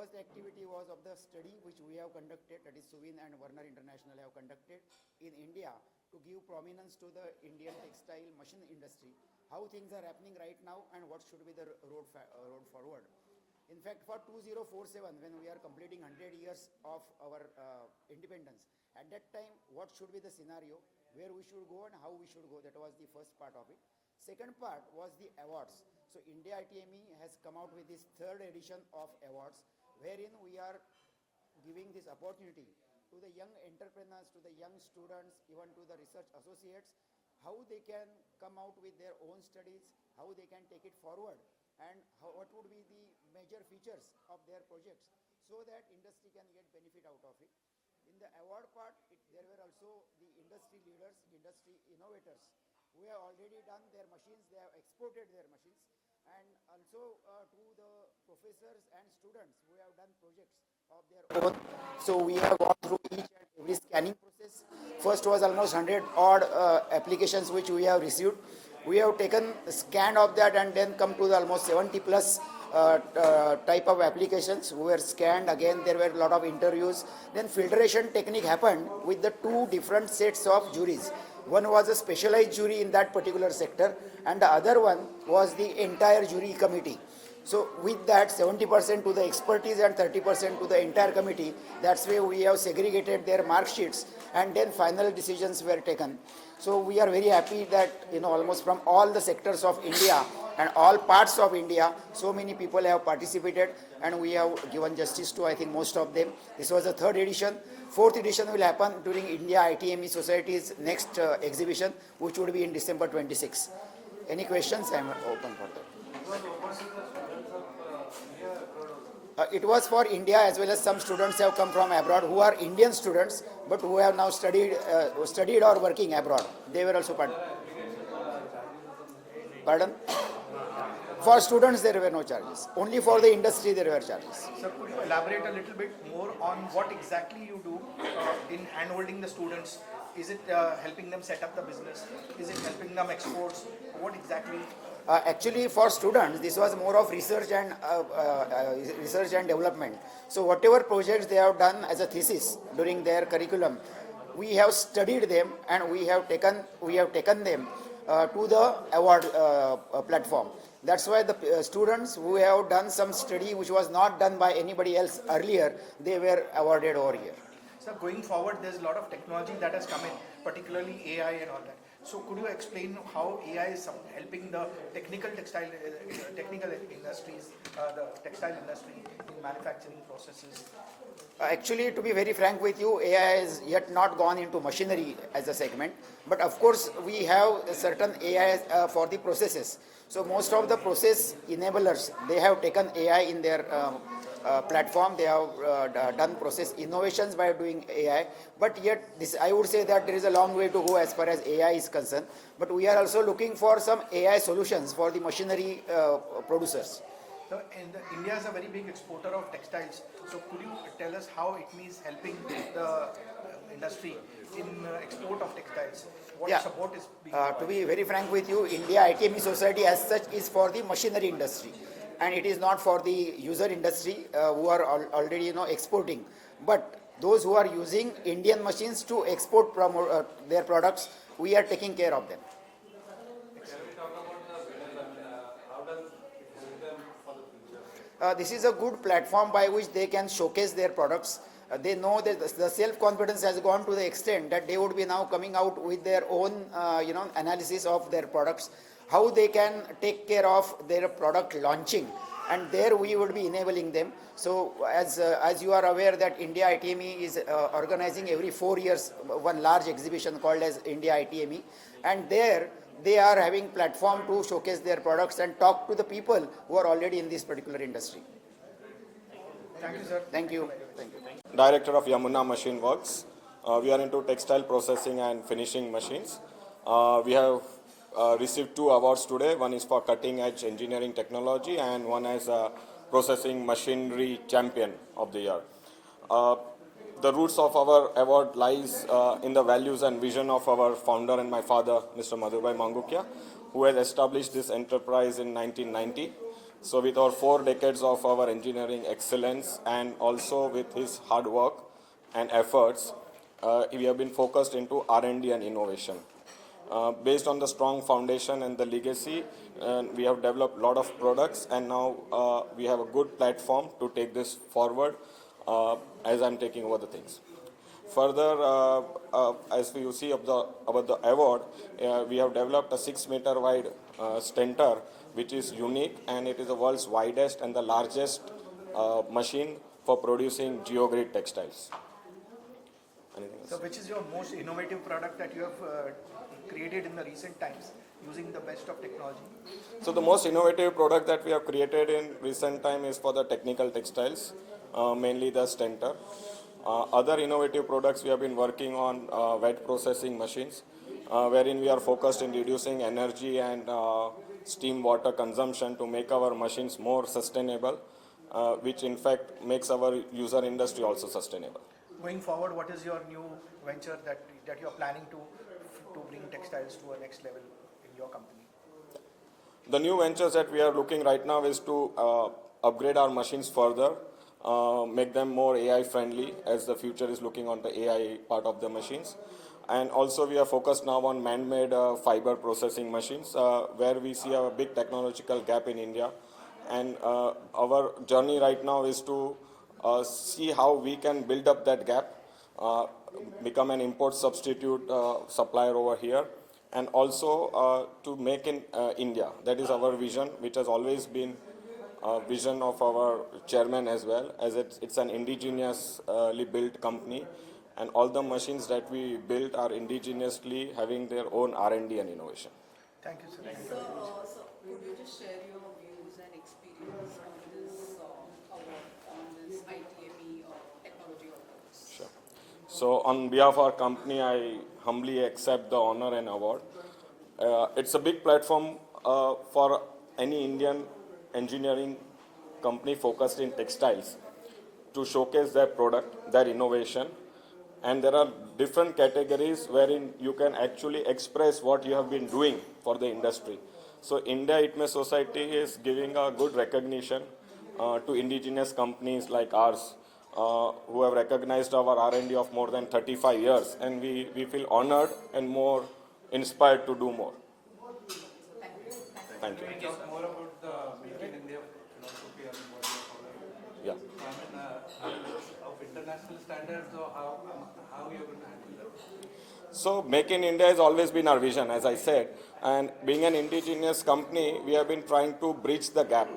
first activity was of the study which we have conducted, that is Suvin and Warner International have conducted in India to give prominence to the Indian textile machine industry, how things are happening right now and what should be the road forward. In fact, for 2047, when we are completing 100 years of our independence, at that time, what should be the scenario, where we should go and how we should go, that was the first part of it. Second part was the awards. So India ITME has come out with this third edition of awards, wherein we are giving this opportunity to the young entrepreneurs, to the young students, even to the research associates, how they can come out with their own studies, how they can take it forward, and what would be the major features of their projects, so that industry can get benefit out of it. In the award part, there were also the industry leaders, industry innovators, who have already done their machines, they have exported their machines, and also to the professors and students who have done projects of their own. So we have gone through each and every scanning process. First was almost 100 odd applications which we have received. We have taken a scan of that and then come to the almost 70 plus type of applications who were scanned. Again, there were a lot of interviews. Then filtration technique happened with the two different sets of juries. One was a specialized jury in that particular sector, and the other one was the entire jury committee. So with that, 70% to the expertise and 30% to the entire committee, that's why we have segregated their mark sheets, and then final decisions were taken. So we are very happy that, almost from all the sectors of India and all parts of India, so many people have participated, and we have given justice to, I think, most of them. This was the third edition. Fourth edition will happen during India ITME Society's next exhibition, which would be in December 26. Any questions? I am open for that. It was for India, as well as some students have come from abroad who are Indian students but who have now studied or working abroad. They were also part. Pardon? For students there were no charges. Only for the industry there were charges. Sir, could you elaborate a little bit more on what exactly you do in handholding the students? Is it helping them set up the business? Is it helping them exports? What exactly? Actually, for students, this was more of research and development. So whatever projects they have done as a thesis during their curriculum, we have studied them and we have taken them to the award platform. That's why the students who have done some study which was not done by anybody else earlier, they were awarded over here. So going forward, there's a lot of technology that has come in, particularly AI and all that. So could you explain how AI is helping the technical industries, the textile industry in manufacturing processes? Actually, to be very frank with you, AI has yet not gone into machinery as a segment. But of course, we have a certain AI for the processes. So most of the process enablers, they have taken AI in their platform. They have done process innovations by doing AI. But yet, I would say that there is a long way to go as far as AI is concerned. But we are also looking for some AI solutions for the machinery producers. So, India is a very big exporter of textiles. So could you tell us how ITME is helping the industry in export of textiles? What support is being provided? To be very frank with you, India ITME Society as such is for the machinery industry, and it is not for the user industry who are already exporting. But those who are using Indian machines to export their products, we are taking care of them. This is a good platform by which they can showcase their products. They know that the self-confidence has gone to the extent that they would be now coming out with their own analysis of their products, how they can take care of their product launching, and there we would be enabling them. So as you are aware that India ITME is organizing every 4 years one large exhibition called as India ITME, and there they are having platform to showcase their products and talk to the people who are already in this particular industry. Thank you, sir. Thank you. Thank you. Director of Yamuna Machine Works. We are into textile processing and finishing machines. We have received 2 awards today. One is for cutting edge engineering technology and one as a processing machinery champion of the year. The roots of our award lies in the values and vision of our founder and my father, Mr. Madhubhai Mangukia, who has established this enterprise in 1990. So with our 4 decades of our engineering excellence and also with his hard work and efforts, we have been focused into R&D and innovation. Based on the strong foundation and the legacy, we have developed a lot of products, and now we have a good platform to take this forward as I'm taking over the things. Further, as you see about the award, we have developed a 6-meter wide stentor, which is unique, and it is the world's widest and the largest machine for producing geogrid textiles. Anything else? So which is your most innovative product that you have created in the recent times using the best of technology? So the most innovative product that we have created in recent time is for the technical textiles, mainly the stentor. Other innovative products we have been working on wet processing machines, wherein we are focused in reducing energy and steam water consumption to make our machines more sustainable, which in fact makes our user industry also sustainable. Going forward, what is your new venture that you are planning to bring textiles to a next level in your company? The new ventures that we are looking right now is to upgrade our machines further, make them more AI friendly, as the future is looking on the AI part of the machines. And also we are focused now on man-made fiber processing machines, where we see a big technological gap in India. And our journey right now is to see how we can build up that gap, become an import substitute supplier over here, and also to make in India. That is our vision, which has always been a vision of our chairman as well, as it's an indigenously built company, and all the machines that we built are indigenously having their own R&D and innovation. Thank you, sir. So, could you just share your views and experience on this award, on this ITME Technology Awards? Sure. So on behalf of our company, I humbly accept the honor and award. It's a big platform for any Indian engineering company focused in textiles to showcase their product, their innovation, and there are different categories wherein you can actually express what you have been doing for the industry. So India ITME Society is giving a good recognition to indigenous companies like ours, who have recognized our R&D of more than 35 years, and we feel honored and more inspired to do more. Thank you. Can you talk more about the Make in India philosophy and what you follow? Yeah. I mean, of international standards, or how you're going to handle that? So Make in India has always been our vision, as I said, and being an indigenous company, we have been trying to bridge the gap.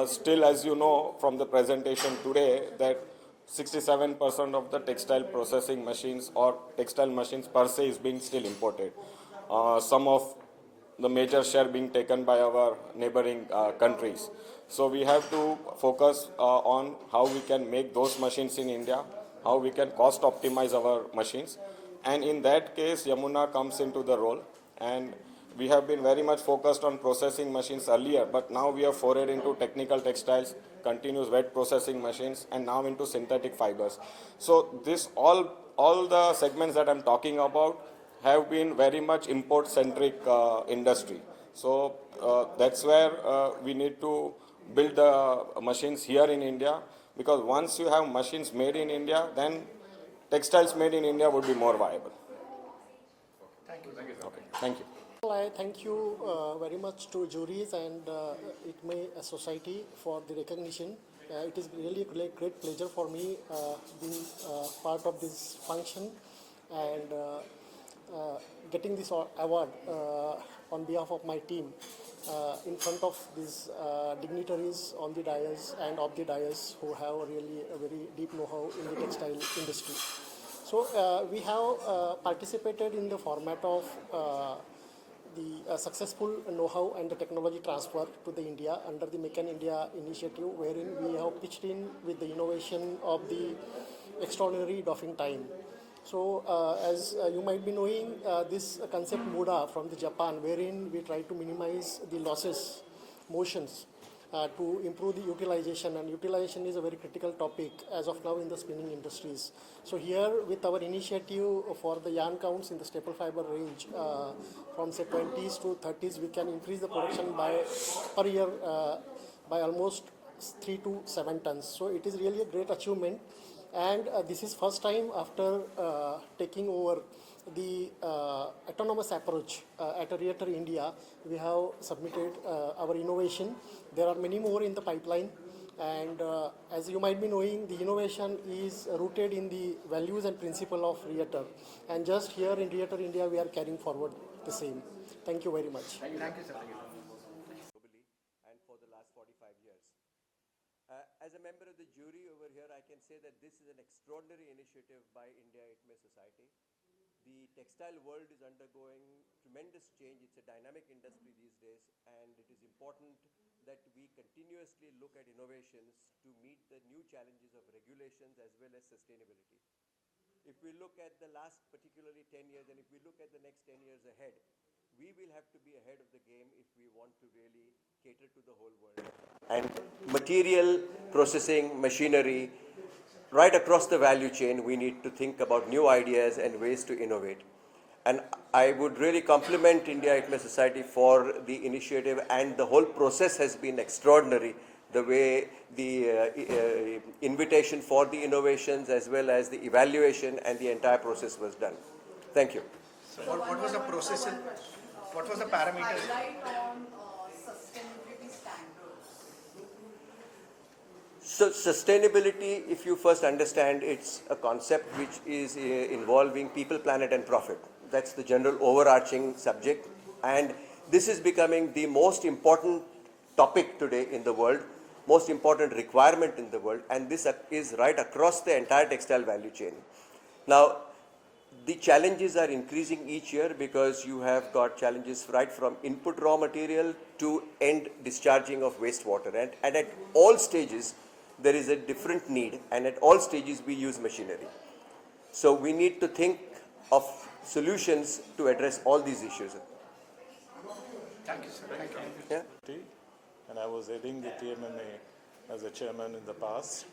Still, as you know from the presentation today, that 67% of the textile processing machines or textile machines per se is being still imported. Some of the major share being taken by our neighboring countries. So we have to focus on how we can make those machines in India, how we can cost optimize our machines. And in that case, Yamuna comes into the role. And we have been very much focused on processing machines earlier, but now we have forayed into technical textiles, continuous wet processing machines, and now into synthetic fibers. So this all the segments that I'm talking about have been very much import-centric industry. So that's where we need to build the machines here in India, because once you have machines made in India, then textiles made in India would be more viable. Thank you. Okay, thank you. Well, I thank you very much to juries and ITME Society for the recognition. It is really a great pleasure for me being part of this function and getting this award on behalf of my team in front of these dignitaries on the dais and of the dais who have really a very deep know-how in the textile industry. So we have participated in the format of the successful know-how and the technology transfer to the India under the Make in India initiative, wherein we have pitched in with the innovation of the extraordinary doffing time. So as you might be knowing, this concept Muda from the Japan, wherein we try to minimize the losses, motions, to improve the utilization, and utilization is a very critical topic as of now in the spinning industries. So here with our initiative for the yarn counts in the staple fiber range from say 20s to 30s, we can increase the production by per year by almost 3 to 7 tons. So it is really a great achievement, and this is first time after taking over the autonomous approach at a Reactor India. We have submitted our innovation. There are many more in the pipeline, and as you might be knowing, the innovation is rooted in the values and principle of Reactor, and just here in Reactor India we are carrying forward the same. Thank you very much. Thank you, sir. Globally and for the last 45 years. As a member of the jury over here, I can say that this is an extraordinary initiative by India ITME Society. The textile world is undergoing tremendous change. It's a dynamic industry these days, and it is important that we continuously look at innovations to meet the new challenges of regulations as well as sustainability. If we look at the last particularly 10 years, and if we look at the next 10 years ahead, we will have to be ahead of the game if we want to really cater to the whole world. And material processing, machinery, right across the value chain, we need to think about new ideas and ways to innovate. And I would really compliment India ITME Society for the initiative, and the whole process has been extraordinary. The way the invitation for the innovations as well as the evaluation and the entire process was done. Thank you. So what was the process? What was the parameters? Highlight on sustainability standards. So sustainability, if you first understand, it's a concept which is involving people, planet and profit. That's the general overarching subject, and this is becoming the most important topic today in the world, most important requirement in the world, and this is right across the entire textile value chain. Now, the challenges are increasing each year because you have got challenges right from input raw material to end discharging of wastewater, and at all stages there is a different need, and at all stages we use machinery. So we need to think of solutions to address all these issues. Thank you, sir. Thank you. Yeah? And I was heading the TMMA as a chairman in the past.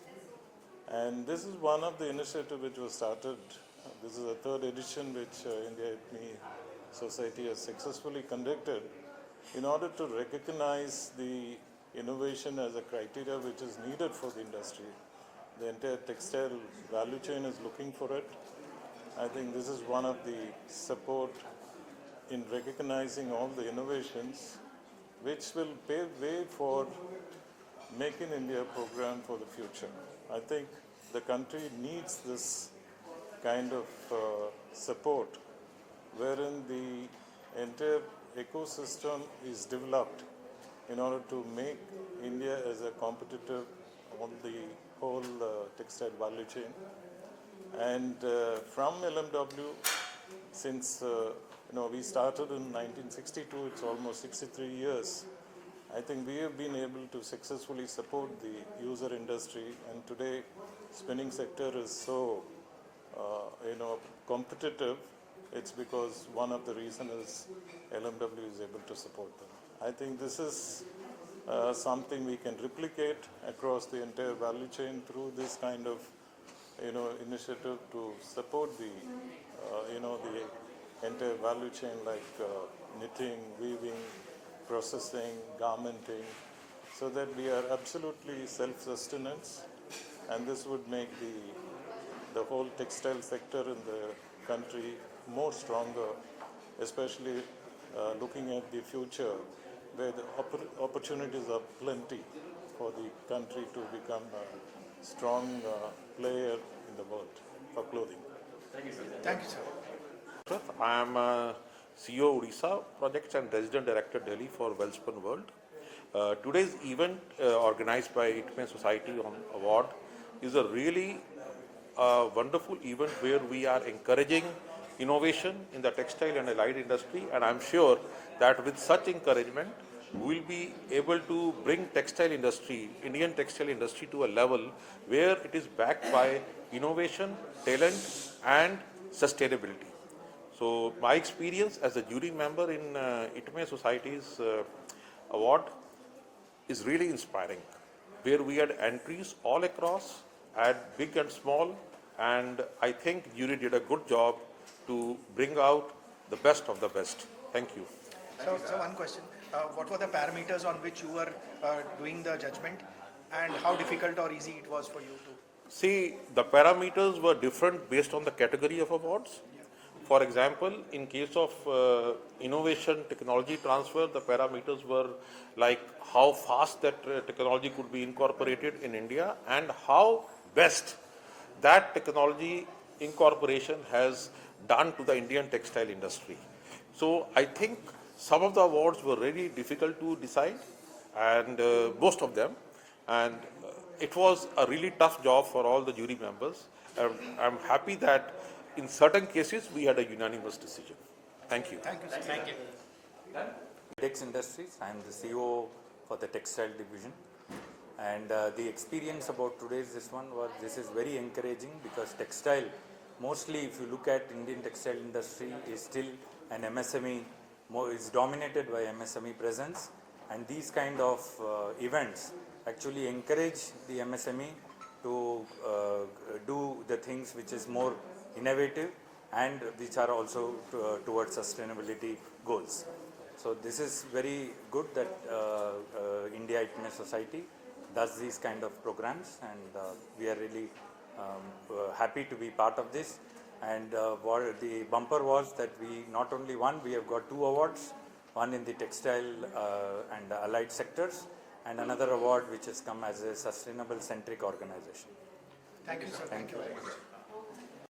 And this is one of the initiatives which was started. This is the third edition which India ITME Society has successfully conducted in order to recognize the innovation as a criteria which is needed for the industry. The entire textile value chain is looking for it. I think this is one of the support in recognizing all the innovations which will pave way for Make in India program for the future. I think the country needs this kind of support wherein the entire ecosystem is developed in order to make India as a competitive on the whole textile value chain. And from LMW, since we started in 1962, it's almost 63 years. I think we have been able to successfully support the user industry, and today spinning sector is so competitive. It's because one of the reasons is LMW is able to support them. I think this is something we can replicate across the entire value chain through this kind of initiative to support the the entire value chain, like knitting, weaving, processing, garmenting, so that we are absolutely self-sustenance, and this would make the whole textile sector in the country more stronger, especially looking at the future where the opportunities are plenty for the country to become a strong player in the world for clothing. Thank you, sir. I am CEO Odisha Projects and Resident Director Delhi for Wellspun World. Today's event organized by ITME Society on Award is a really wonderful event where we are encouraging innovation in the textile and allied industry, and I'm sure that with such encouragement we will be able to bring textile industry, Indian textile industry, to a level where it is backed by innovation, talent and sustainability. So my experience as a jury member in ITME Society's award is really inspiring, where we had entries all across, at big and small, and I think jury did a good job to bring out the best of the best. Thank you. So one question. what were the parameters on which you were doing the judgment, and how difficult or easy it was for you to? See, the parameters were different based on the category of awards. For example, in case of innovation technology transfer, the parameters were like how fast that technology could be incorporated in India and how best that technology incorporation has done to the Indian textile industry. So I think some of the awards were really difficult to decide, and most of them, and it was a really tough job for all the jury members. I'm happy that in certain cases we had a unanimous decision. Thank you. Thank you, sir. Thank you. Dex Industries. I am the CEO for the textile division, and the experience about today's this one was this is very encouraging because textile, mostly if you look at Indian textile industry, is still an MSME, is dominated by MSME presence, and these kind of events actually encourage the MSME to do the things which is more innovative and which are also towards sustainability goals. So this is very good that India ITMA Society does these kind of programs, and we are really happy to be part of this. And what the bumper was that we not only won, we have got 2 awards, one in the textile and allied sectors, and another award which has come as a sustainable centric organization. Thank you, sir. Thank you very much.